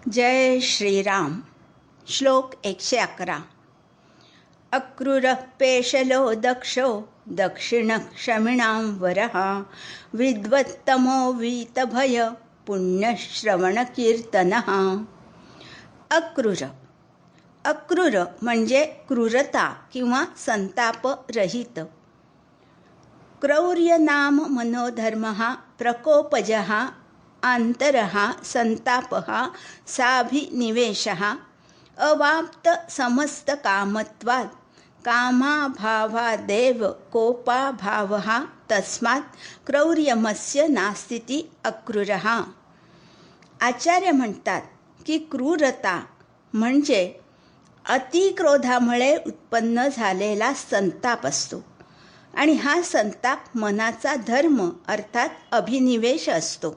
जय श्रीराम. श्लोक 111. अक्रूरः पेशलो दक्षो दक्षिणः क्षमिणां वरः विद्वत्तमो वीतभय पुण्यश्रवणकीर्तनः. अक्रूर. अक्रूर म्हणजे क्रूरता किंवा संताप रहित. क्रौर्य नाम मनोधर्मः प्रकोपजः आंतरः संतापः साभिनिवेशः अवाप्त समस्त कामत्वात् कामाभावादेव कोपाभावः तस्मात् क्रौर्यमस्य नास्तीति अक्रूरः. आचार्य म्हणतात की क्रूरता म्हणजे अतिक्रोधामुळे उत्पन्न झालेला संताप असतो आणि हा संताप मनाचा धर्म अर्थात अभिनिवेश असतो.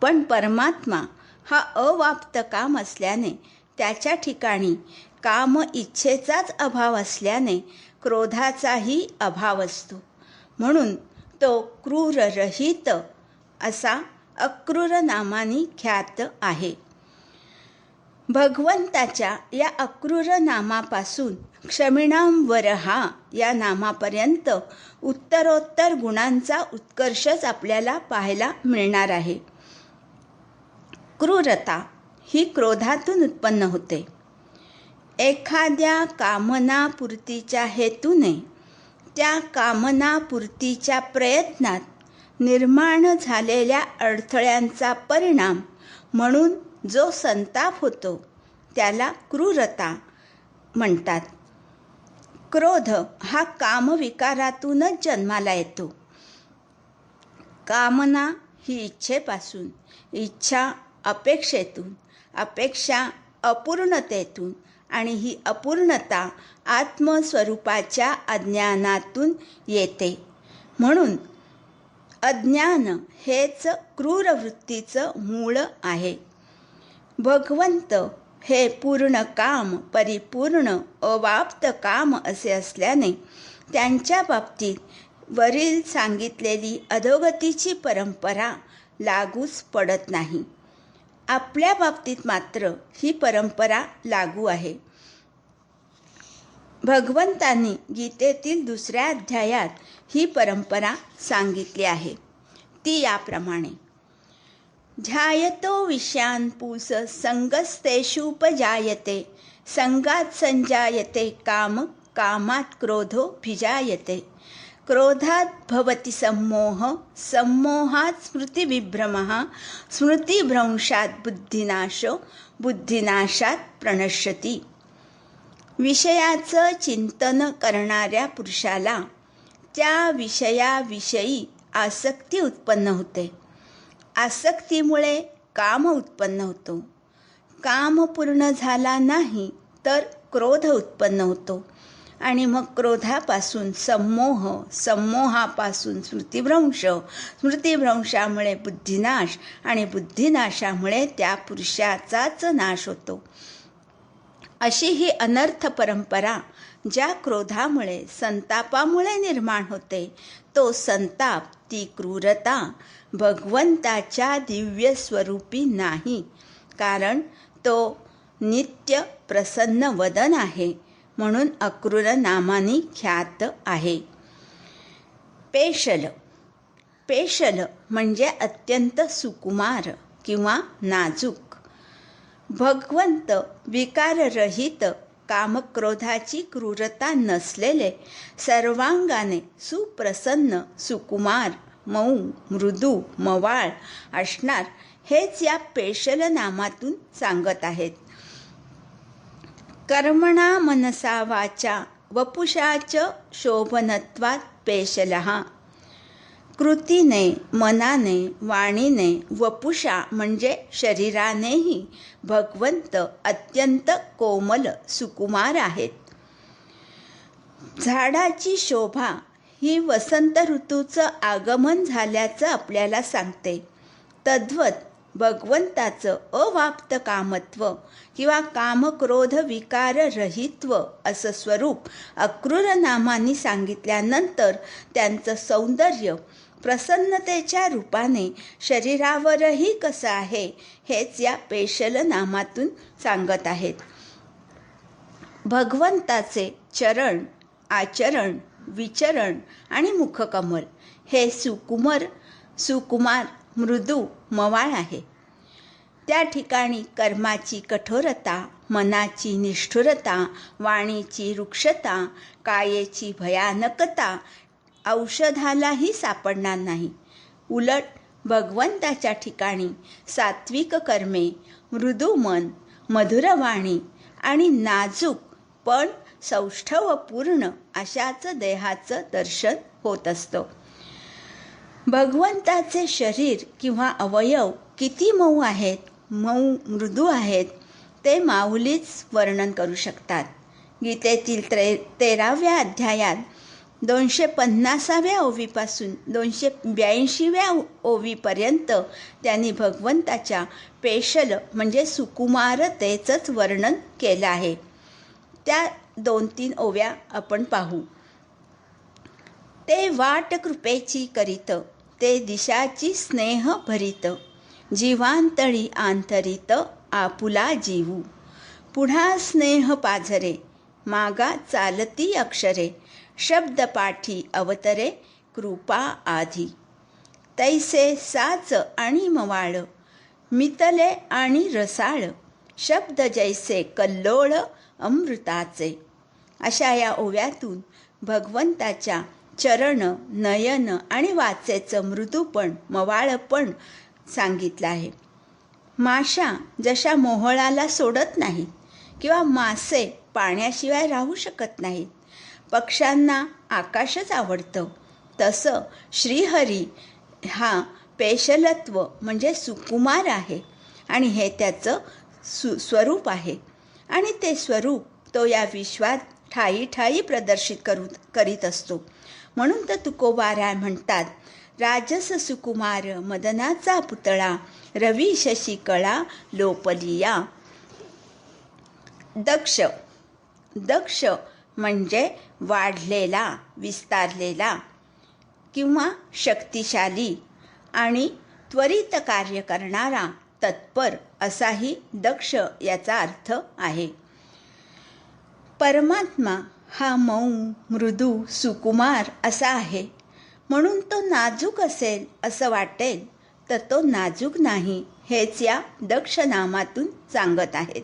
पण परमात्मा हा अवाप्त काम असल्याने त्याच्या ठिकाणी काम इच्छेचाच अभाव असल्याने क्रोधाचाही अभाव असतो. म्हणून तो क्रूररहित असा अक्रूर नामाने ख्यात आहे. भगवंताच्या या अक्रूर नामापासून क्षमिणां वरहा या नामापर्यंत उत्तरोत्तर गुणांचा उत्कर्षच आपल्याला पाहायला मिळणार आहे. क्रूरता ही क्रोधातून उत्पन्न होते. एखाद्या कामनापूर्तीच्या हेतूने त्या कामनापूर्तीच्या प्रयत्नात निर्माण झालेल्या अडथळ्यांचा परिणाम म्हणून जो संताप होतो त्याला क्रूरता म्हणतात. क्रोध हा कामविकारातूनच जन्माला येतो. कामना ही इच्छेपासून, इच्छा अपेक्षेतून, अपेक्षा अपूर्णतेतून आणि ही अपूर्णता आत्मस्वरूपाच्या अज्ञानातून येते. म्हणून अज्ञान हेच क्रूर वृत्तीचं मूळ आहे. भगवंत हे पूर्ण काम, परिपूर्ण अवाप्त काम असे असल्याने त्यांच्या बाबतीत वरील सांगितलेली अधोगतीची परंपरा लागूच पडत नाही. आपल्या बाबतीत मात्र ही परंपरा लागू आहे. भगवंतांनी गीतेतील 2ऱ्या अध्यायात ही परंपरा सांगितली आहे. ती याप्रमाणे: ध्यायतो विषयान् पुंस संगस्तेषुपजायते संगात् संजायते काम कामात् क्रोधोऽभिजायते क्रोधात् भवति सम्मोह सम्मोहात् स्मृतिविभ्रमः स्मृतिभ्रंशात् बुद्धिनाशो बुद्धिनाशात् प्रणश्यति. विषयाचं चिंतन करणाऱ्या पुरुषाला त्या विषयाविषयी आसक्ती उत्पन्न होते. आसक्तीमुळे काम उत्पन्न होतो. काम पूर्ण झाला नाही तर क्रोध उत्पन्न होतो आणि मग क्रोधापासून सम्मोह, सम्मोहापासून स्मृतिभ्रंश, स्मृतिभ्रंशामुळे बुद्धिनाश आणि बुद्धिनाशामुळे त्या पुरुषाचाच नाश होतो. अशी ही अनर्थ परंपरा ज्या क्रोधामुळे, संतापामुळे निर्माण होते, तो संताप, ती क्रूरता भगवंताच्या दिव्य स्वरूपी नाही. कारण तो नित्य प्रसन्न वदन आहे. म्हणून अक्रूर नामाने ख्यात आहे. पेशल. पेशल म्हणजे अत्यंत सुकुमार किंवा नाजूक. भगवंत विकाररहित, कामक्रोधाची क्रूरता नसलेले, सर्वांगाने सुप्रसन्न, सुकुमार, मऊ, मृदू, मवाळ असणार हेच या पेशल नामातून सांगत आहेत. कर्मणा मनसा वाचा वपुषाच शोभनत्वात् पेशलः. कृतीने, मनाने, वाणीने, वपुषा म्हणजे शरीरानेही भगवंत अत्यंत कोमल, सुकुमार आहेत. झाडाची शोभा ही वसंत ऋतूचं आगमन झाल्याचं आपल्याला सांगते. तद्वत भगवंताचं अवाप्त कामत्व किंवा कामक्रोध विकार रहित्व असं स्वरूप अक्रूर नामाने सांगितल्यानंतर त्यांचं सौंदर्य प्रसन्नतेच्या रूपाने शरीरावरही कसं आहे हेच या पेशल नामातून सांगत आहेत. भगवंताचे चरण, आचरण, विचरण आणि मुखकमल हे सुकुमार, मृदू, मवाळ आहे. त्या ठिकाणी कर्माची कठोरता, मनाची निष्ठुरता, वाणीची रुक्षता, कायेची भयानकता औषधालाही सापडणार नाही. उलट भगवंताच्या ठिकाणी सात्विक कर्मे, मृदू मन, मधुर वाणी आणि नाजूक पण सौष्ठवपूर्ण अशाच देहाचं दर्शन होत असतं. भगवंताचे शरीर किंवा अवयव किती मऊ आहेत, मऊ मृदू आहेत ते माऊलीच वर्णन करू शकतात. गीतेतील 13व्या अध्यायात 250व्या ओवीपासून 282व्या ओवीपर्यंत त्यांनी भगवंताच्या पेशल म्हणजे सुकुमारतेचंच वर्णन केलं आहे. त्या 2-3 ओव्या आपण पाहू. ते वाट कृपेची करीत, ते दिशाची स्नेह भरीत, जीवांतळी आंतरित आपुला जीवू, पुढा स्नेह पाझरे, मागा चालती अक्षरे, शब्द पाठी अवतरे कृपा आधी. तैसे साच आणि मवाळ, मितले आणि रसाळ, शब्द जैसे कल्लोळ अमृताचे. अशा या ओव्यातून भगवंताच्या चरण, नयन आणि वाचेचं मृदूपण, मवाळपण सांगितलं आहे. माशा जशा मोहळाला सोडत नाहीत किंवा मासे पाण्याशिवाय राहू शकत नाहीत, पक्ष्यांना आकाशच आवडतं, तसं श्रीहरी हा पेशलत्व म्हणजे सुकुमार आहे आणि हे त्याचं स्वरूप आहे. आणि ते स्वरूप तो या विश्वात ठायी ठायी प्रदर्शित करीत असतो. म्हणून तर तुकोबाराय म्हणतात, राजस सुकुमार मदनाचा पुतळा, रवी शशी कळा लोपलिया. दक्ष म्हणजे वाढलेला, विस्तारलेला किंवा शक्तिशाली आणि त्वरित कार्य करणारा, तत्पर असाही दक्ष याचा अर्थ आहे. परमात्मा हा मऊ, मृदू, सुकुमार असा आहे. म्हणून तो नाजूक असेल असं वाटेल, तर तो नाजूक नाही हेच या दक्ष नामातून सांगत आहेत.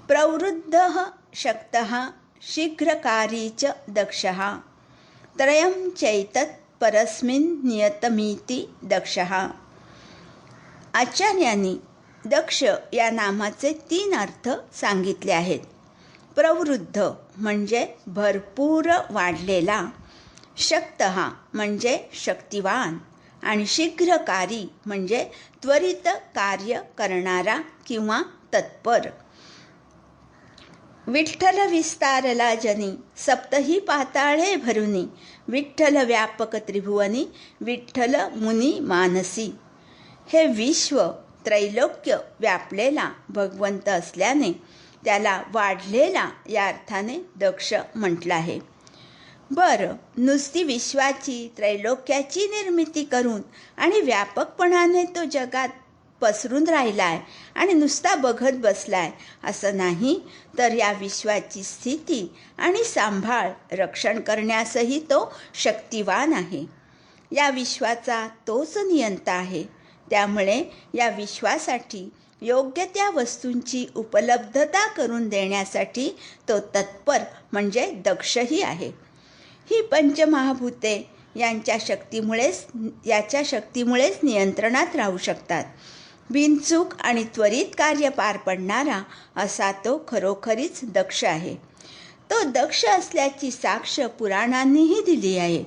प्रवृद्धः शक्तः शीघ्रकारी च दक्षः, त्रयं चैतत् परस्मिन् नियतमिति दक्षः. आचार्यांनी दक्ष या नामाचे 3 अर्थ सांगितले आहेत. प्रवृद्ध म्हणजे भरपूर वाढलेला, शक्तः म्हणजे शक्तिवान आणि शीघ्रकारी म्हणजे त्वरित कार्य करणारा किंवा तत्पर. विठ्ठल विस्तारला जनी, सप्तही पाताळे भरुनी, विठ्ठल व्यापक त्रिभुवनी, विठ्ठल मुनी मानसी. हे विश्व त्रैलोक्य व्यापलेला भगवंत असल्याने त्याला वाढलेला या अर्थाने दक्ष म्हटलं आहे. बरं, नुसती विश्वाची, त्रैलोक्याची निर्मिती करून आणि व्यापकपणाने तो जगात पसरून राहिलाय आणि नुसता बघत बसलाय असं नाही, तर या विश्वाची स्थिती आणि सांभाळ, रक्षण करण्यासही तो शक्तिवान आहे. या विश्वाचा तोच नियंता आहे. त्यामुळे या विश्वासाठी योग्य त्या वस्तूंची उपलब्धता करून देण्यासाठी तो तत्पर म्हणजे दक्षही आहे. ही पंचमहाभूते याच्या शक्तीमुळेच नियंत्रणात राहू शकतात. बिनचूक आणि त्वरित कार्य पार पडणारा असा तो खरोखरीच दक्ष आहे. तो दक्ष असल्याची साक्ष पुराणांनीही दिली आहे.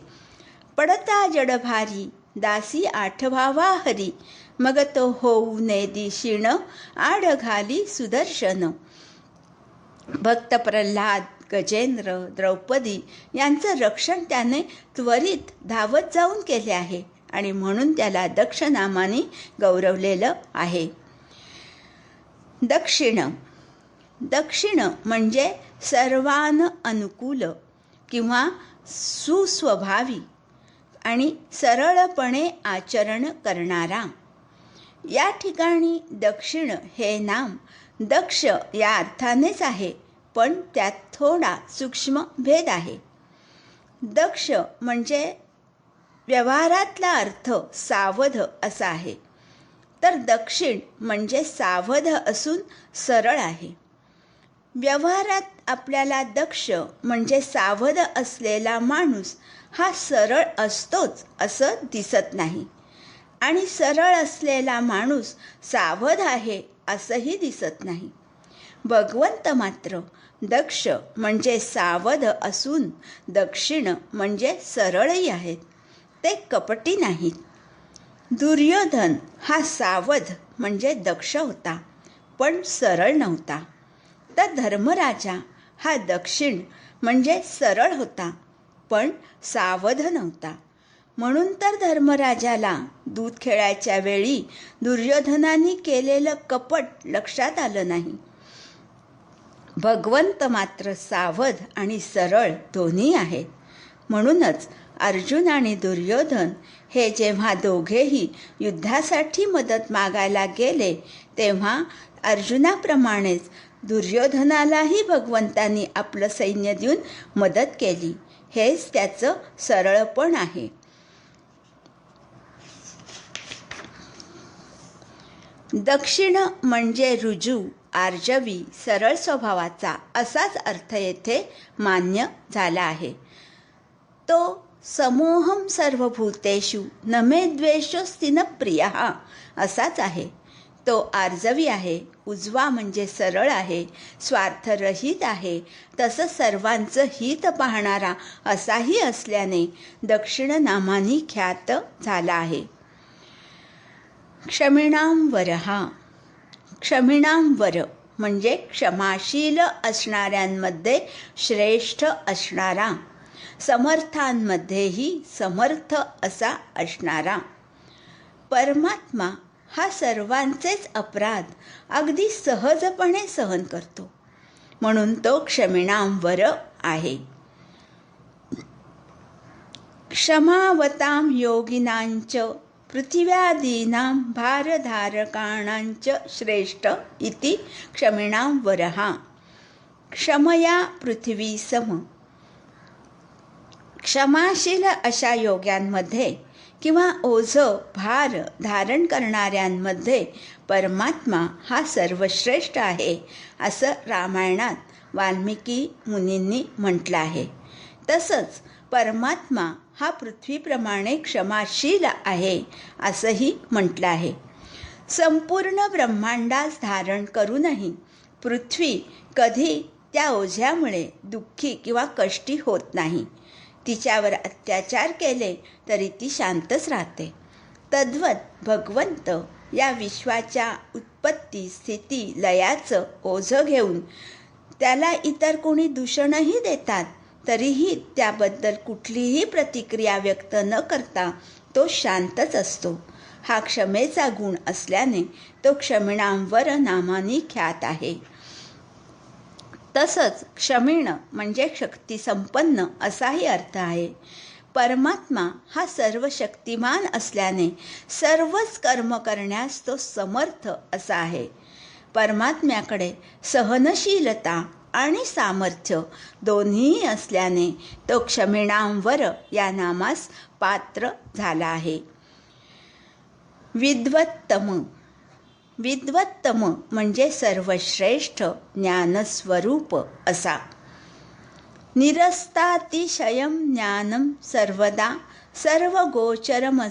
पडता जडभारी दासी आठवावा हरी, मग तो होऊ नेदी क्षीण आड घाली सुदर्शन. भक्त प्रल्हाद, गजेंद्र, द्रौपदी यांचं रक्षण त्याने त्वरित धावत जाऊन केले आहे आणि म्हणून त्याला दक्ष नामाने गौरवलेलं आहे. दक्षिण म्हणजे सर्वान अनुकूल किंवा सुस्वभावी आणि सरळपणे आचरण करणारा. या ठिकाणी दक्षिण हे नाम दक्ष या अर्थानेच आहे, पण त्यात थोडा सूक्ष्म भेद आहे. दक्ष म्हणजे व्यवहारातला अर्थ सावध असा आहे, तर दक्षिण म्हणजे सावध असून सरळ आहे. व्यवहारात आपल्याला दक्ष म्हणजे सावध असलेला माणूस हा सरळ असतोच असं दिसत नाही, आणि सरळ असलेला माणूस सावध आहे असंही दिसत नाही. भगवंत मात्र दक्ष म्हणजे सावध असून दक्षिण म्हणजे सरळही आहेत. ते कपटी नाहीत. दुर्योधन हा सावध म्हणजे दक्ष होता, पण सरळ नव्हता. तर धर्मराजा हा दक्षिण म्हणजे सरळ होता, पण सावध नव्हता. म्हणून तर धर्मराजाला दूध खेळायच्या वेळी दुर्योधनाने केलेलं कपट लक्षात आलं नाही. भगवंत मात्र सावध आणि सरळ दोन्ही आहेत. म्हणूनच अर्जुन आणि दुर्योधन हे जेव्हा दोघेही युद्धासाठी मदत मागायला गेले, तेव्हा अर्जुनाप्रमाणेच दुर्योधनालाही भगवंतांनी आपलं सैन्य देऊन मदत केली. हेच त्याचं सरळपण आहे. दक्षिण म्हणजे रुजू, आर्जवी, सरळ स्वभावाचा असाच अर्थ येथे मान्य झाला आहे. तो समोहम सर्वभूतेषु न मे द्वेषोऽस्ति न प्रियः असाच आहे. तो आर्जवी आहे, उजवा म्हणजे सरळ आहे, स्वार्थरहित आहे, तसंच सर्वांचं हित पाहणारा असाही असल्याने दक्षिण नामाने ख्यात झाला आहे. क्षमिणां वरः, क्षमिणां वर म्हणजे क्षमाशील असणाऱ्यांमध्ये श्रेष्ठ असणारा, समर्थांमध्येही समर्थ असा असणारा. परमात्मा हा सर्वांचेच अपराध अगदी सहजपणे सहन करतो, म्हणून तो क्षमिणां वर आहे. क्षमावतां योगिनांच पृथिव्यादीनां भारधारकाणांच श्रेष्ठ इति क्षमिणां वरः. क्षमया पृथ्वी सम. क्षमाशील अशा योग्यांमध्ये किंवा ओझं भार धारण करणाऱ्यांमध्ये परमात्मा हा सर्वश्रेष्ठ आहे असं रामायणात वाल्मिकी मुनींनी म्हटलं आहे. तसंच परमात्मा हा पृथ्वीप्रमाणे क्षमाशील आहे असंही म्हटलं आहे. संपूर्ण ब्रह्मांडास धारण करूनही पृथ्वी कधी त्या ओझ्यामुळे दुःखी किंवा कष्टी होत नाही. तिच्यावर अत्याचार केले तरी ती शांतच राहते. तद्वत भगवंत या विश्वाच्या उत्पत्ती स्थिती लयाचं ओझं घेऊन त्याला इतर कोणी दूषणही देतात, तरीही त्याबद्दल कुठलीही प्रतिक्रिया व्यक्त न करता तो शांतच असतो. हा क्षमेचा गुण असल्याने तो क्षमिणां वर नामाने ख्यात आहे. तसंच क्षमिण म्हणजे शक्तिसंपन्न असाही अर्थ आहे. परमात्मा हा सर्व शक्तिमान असल्याने सर्वच कर्म करण्यास तो समर्थ असा आहे. परमात्म्याकडे सहनशीलता आणि सामर्थ्य दोन्ही असल्याने तो क्षमिणां वर या नामास पात्र झाला आहे. विद्वत्तम. विद्वत्तम म्हणजे सर्वश्रेष्ठ ज्ञानस्वरूप असा. निरस्तातिशयं ज्ञानं सर्वदा सर्वगोचरमस्यास्ति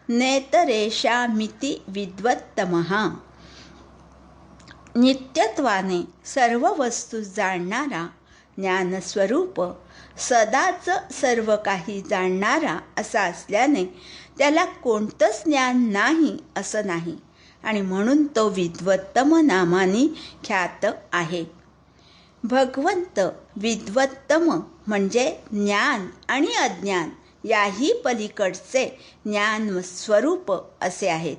नेतरेषामिति विद्वत्तमः. नित्यत्वाने सर्व वस्तू जाणणारा ज्ञानस्वरूप, सदाच सर्व काही जाणणारा असा असल्याने त्याला कोणतंच ज्ञान नाही असं नाही, आणि म्हणून तो विद्वत्तम नामाने ख्यात आहे. भगवंत विद्वत्तम म्हणजे ज्ञान आणि अज्ञान याही पलीकडचे ज्ञान स्वरूप असे आहेत.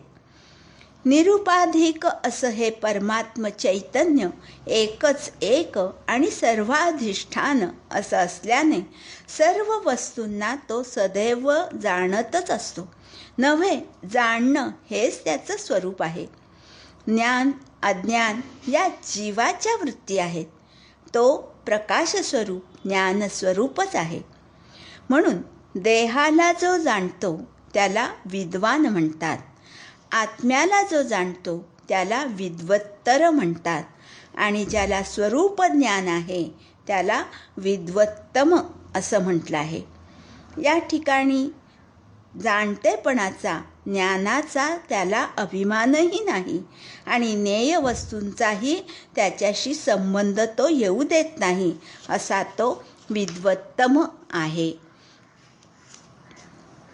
निरुपाधिक असं हे परमात्म चैतन्य एकच एक आणि सर्वाधिष्ठान असं असल्याने सर्व वस्तूंना तो सदैव जाणतच असतो. नव्हे, जाणणं हेच त्याचं स्वरूप आहे. ज्ञान अज्ञान या जीवाच्या वृत्ती आहेत. तो प्रकाशस्वरूप ज्ञानस्वरूपच आहे. म्हणून देहाला जो जाणतो त्याला विद्वान म्हणतात. आत्म्याला जो जाणतो त्याला विद्वत्तर म्हणतात. आणि ज्याला स्वरूप ज्ञान आहे त्याला विद्वत्तम असं म्हटलं आहे. या ठिकाणी जाणतेपणाचा, ज्ञानाचा त्याला अभिमानही नाही आणि ज्ञेय वस्तूंचाही त्याच्याशी संबंध तो येऊ देत नाही, असा तो विद्वत्तम आहे.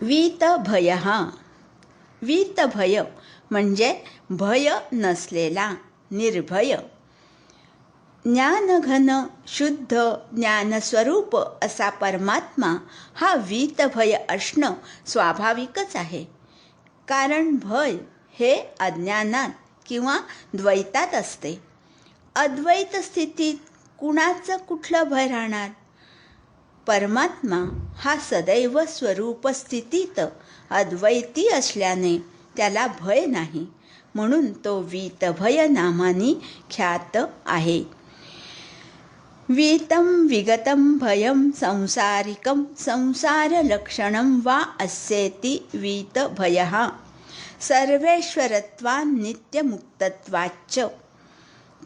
वीतभयः. वीतभय म्हणजे भय नसलेला, निर्भय. ज्ञानघन शुद्ध ज्ञानस्वरूप असा परमात्मा हा वीतभय असणं स्वाभाविकच आहे. कारण भय हे अज्ञानात किंवा द्वैतात असते. अद्वैत स्थितीत कुणाचं कुठलं भय राहणार? परमात्मा हा सदैव स्वरूप स्थितीत अद्वैती असल्याने त्याला भय नाही. म्हणून तो वीतभय नामाने ख्यात आहे. वीतं विगतं भयं संसारिकं संसारलक्षणं वा अस्येति वीतभयः सर्वेश्वरत्वान् नित्यमुक्तत्वाच्च.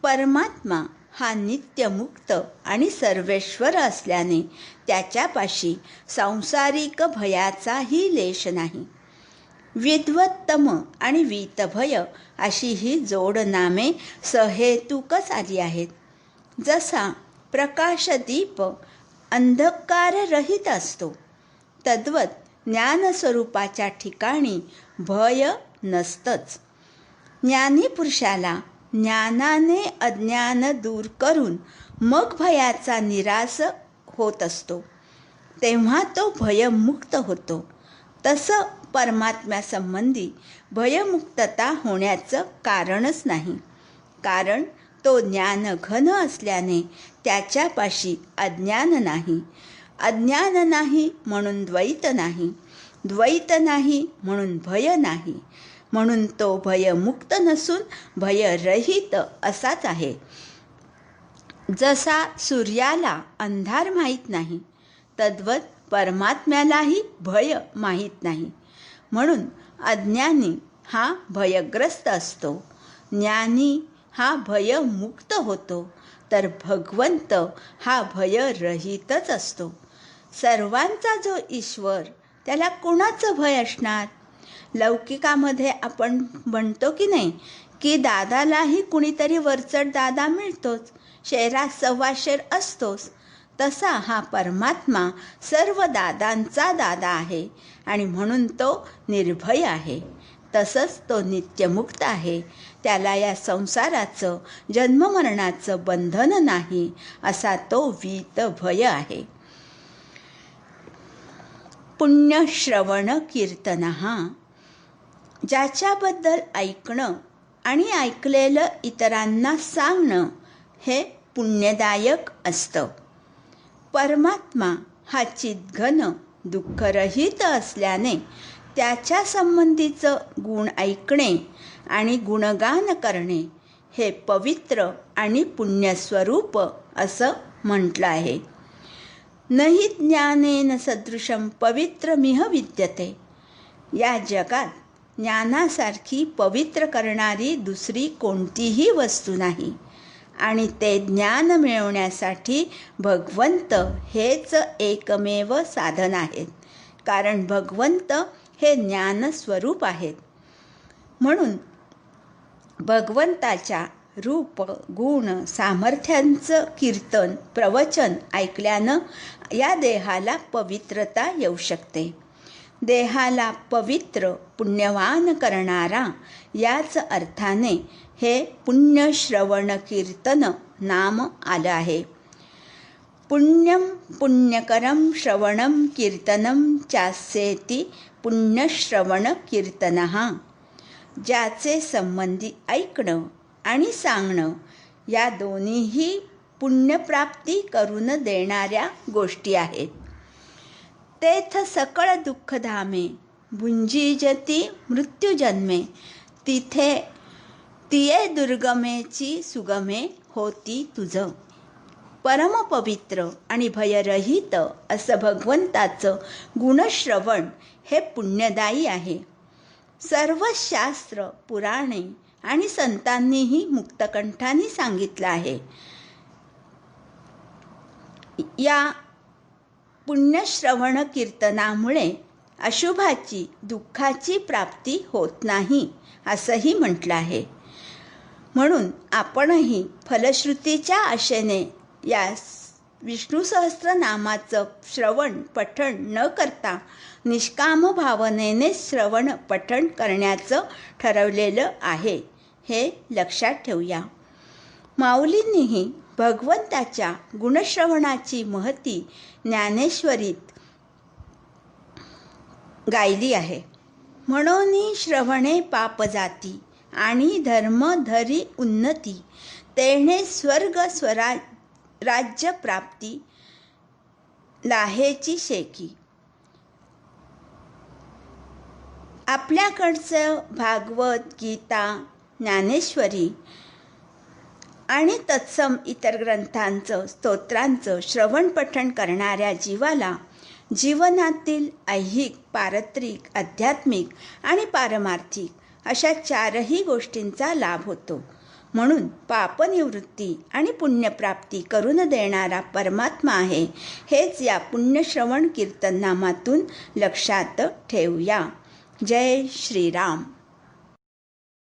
परमात्मा हा नित्यमुक्त आणि सर्वेश्वर असल्याने त्याच्यापाशी सांसारिक भयाचाही लेश नाही. विद्वत्तम आणि वीतभय अशी ही जोडनामे सहेतुकच आली आहेत. जसा प्रकाशदीप अंधकाररहित असतो, तद्वत ज्ञानस्वरूपाच्या ठिकाणी भय नसतंच. ज्ञानी पुरुषाला ज्ञानाने अज्ञान दूर करून मग भयाचा निराश होत असतो, तेव्हा तो भयमुक्त होतो. तसं परमात्म्यासंबंधी भयमुक्तता होण्याचं कारणच नाही. कारण तो ज्ञानघन असल्याने त्याच्यापाशी अज्ञान नाही. अज्ञान नाही म्हणून द्वैत नाही. द्वैत नाही म्हणून भय नाही. म्हणून तो भयमुक्त नसून भयरहित असाच आहे. जसा सूर्याला अंधार माहीत नाही, तद्वत परमात्म्यालाही भय माहीत नाही. म्हणून अज्ञानी हा भयग्रस्त असतो, ज्ञानी हा भयमुक्त होतो, तर भगवंत हा भयरहितच असतो. सर्वांचा जो ईश्वर, त्याला कोणाचं भय असणार? लौकिकामध्ये आपण म्हणतो की नाही की दादालाही कुणीतरी वरचढ दादा मिळतोच, शेरात सव्वाशेर असतोच. तसा हा परमात्मा सर्व दादांचा दादा आहे आणि म्हणून तो निर्भय आहे. तसंच तो नित्यमुक्त आहे. त्याला या संसाराचं जन्ममरणाचं बंधन नाही, असा तो वीतभय आहे. पुण्यश्रवण कीर्तनः. ज्याच्याबद्दल ऐकणं आणि ऐकलेलं इतरांना सांगणं हे पुण्यदायक असतं. परमात्मा हा चिद्घन दुःखरहित असल्याने त्याच्या संबंधीचं गुण ऐकणे आणि गुणगान करणे हे पवित्र आणि पुण्यस्वरूप असं म्हटलं आहे. नहि ज्ञानेन सदृशं पवित्रमिह विद्यते. या जगात ज्ञानासारखी पवित्र करणारी दुसरी कोणतीही वस्तू नाही. आणि ते ज्ञान मिळवण्यासाठी भगवंत हेच एकमेव साधन आहेत. कारण भगवंत हे ज्ञानस्वरूप आहेत. म्हणून भगवंताच्या रूप गुण सामर्थ्यांचं कीर्तन प्रवचन ऐकल्यानं या देहाला पवित्रता येऊ शकते. देहाला पवित्र पुण्यवान करणारा याच अर्थाने हे पुण्यश्रवण कीर्तन नाम आलं आहे. पुण्यं पुण्यकरं श्रवणं कीर्तनं चास्येति पुण्यश्रवण कीर्तनः. ज्याचे संबंधी ऐकणं आणि सांगणं या दोन्हीही पुण्यप्राप्ती करून देणाऱ्या गोष्टी आहेत. तेथ सकळ दुःखधामे भुंजीजती मृत्युजन्मे, तिथे तिये दुर्गमेची सुगमे होती तुझ. परमपवित्र आणि भयरहित असं भगवंताचं गुणश्रवण हे पुण्यदायी आहे. सर्व शास्त्र, पुराणे आणि संतांनीही मुक्तकंठाने सांगितलं आहे. या पुण्यश्रवण कीर्तनामुळे अशुभाची, दुःखाची प्राप्ती होत नाही असंही म्हटलं आहे. म्हणून आपणही फलश्रुतीच्या आशेने या विष्णू सहस्त्रनामाचं श्रवण पठण न करता निष्काम भावनेने श्रवण पठण करण्याचं ठरवलेलं आहे, हे लक्षात ठेवूया. माऊलींनीही भगवंताच्या गुणश्रवणाची महती ज्ञानेश्वरीत गायली आहे. म्हणून श्रवणे पाप जाती आणि धर्म धरी उन्नती, तेणे स्वर्ग राज्य प्राप्ती लाहेची शेकी. आपल्याकडचं भागवत, गीता, ज्ञानेश्वरी आणि तत्सम इतर ग्रंथांचं, स्तोत्रांचं श्रवण पठण करणाऱ्या जीवाला जीवनातील ऐहिक, पारत्रिक, आध्यात्मिक आणि पारमार्थिक अशा चारही गोष्टींचा लाभ होतो. म्हणून पापनिवृत्ती आणि पुण्यप्राप्ती करून देणारा परमात्मा आहे, हेच या पुण्यश्रवण कीर्तननामातून लक्षात ठेवूया. जय श्रीराम.